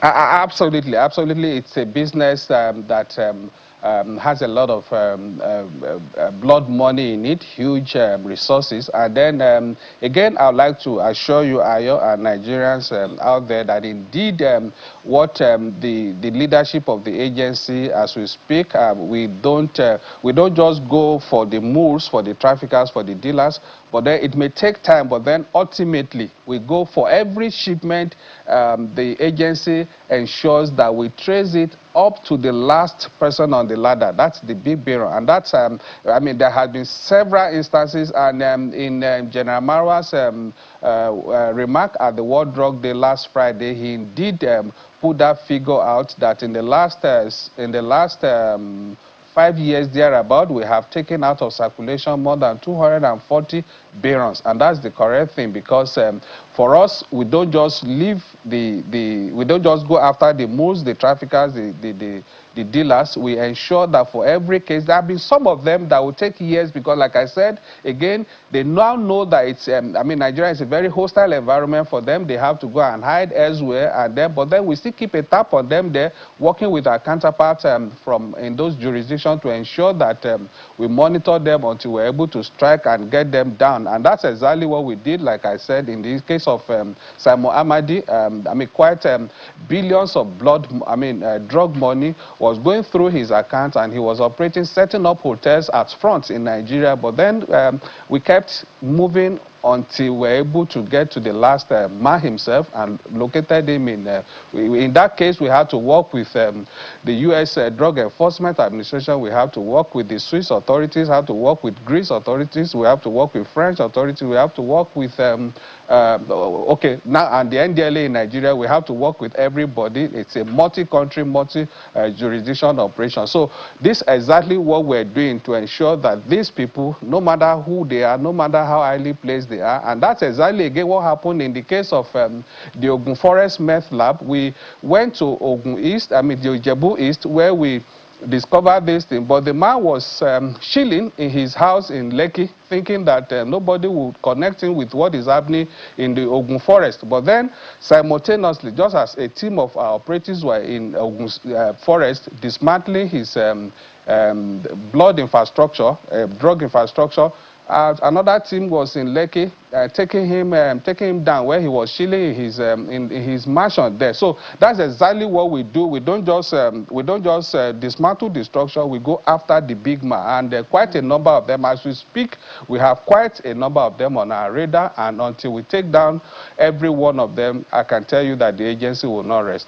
Absolutely, absolutely. It's a business that has a lot of blood money in it, huge resources. And then again, I'd like to assure you, Ayo, and Nigerians out there that indeed what the leadership of the agency, as we speak, we don't just go for the mules, for the traffickers, for the dealers, but then it may take time, but then ultimately we go for every shipment. The agency ensures that we trace it up to the last person on the ladder. That's the big bureau. And that's, I mean, there have been several instances, and in General Marwa's remark at the World Drug Day last Friday, he indeed put that figure out that in the last 5 years thereabout, we have taken out of circulation more than 240 barons, and that's the correct thing, because for us, we don't just leave we don't just go after the mules, the traffickers, the dealers. We ensure that for every case, there have been some of them that will take years, because like I said, again, they now know that it's, I mean, Nigeria is a very hostile environment for them. They have to go and hide elsewhere, and then, but then we still keep a tap on them there, working with our counterparts from in those jurisdictions to ensure that we monitor them until we're able to strike and get them down. And that's exactly what we did, like I said, in the case of Simon Amadi. I mean, quite billions of drug money was going through his account, and he was setting up hotels at front in Nigeria. But then we kept moving until we were able to get to the last man himself and located him in that case. We had to work with the U.S. Drug Enforcement Administration. We have to work with the Swiss authorities, have to work with Greece authorities, we have to work with French authorities, we have to work with okay, now, and the NDLEA in Nigeria. We have to work with everybody. It's a multi-country, multi-jurisdiction operation. So this is exactly what we're doing to ensure that these people, no matter who they are, no matter how highly placed they are, and that's exactly again what happened in the case of the Ogun Forest Meth Lab. We went to Ogun East, the Ijebu East, where we discovered this thing, but the man was chilling in his house in Lekki, thinking that nobody would connect him with what is happening in the Ogun Forest. But then, simultaneously, just as a team of our operatives were in Ogun Forest, dismantling his blood infrastructure, drug infrastructure, another team was in Lekki, taking him down where he was chilling in his mansion there. So that's exactly what we do. We don't just dismantle the structure. We go after the big man, and quite a number of them, as we speak, we have quite a number of them on our radar. And until we take down every one of them, I can tell you that the agency will not rest.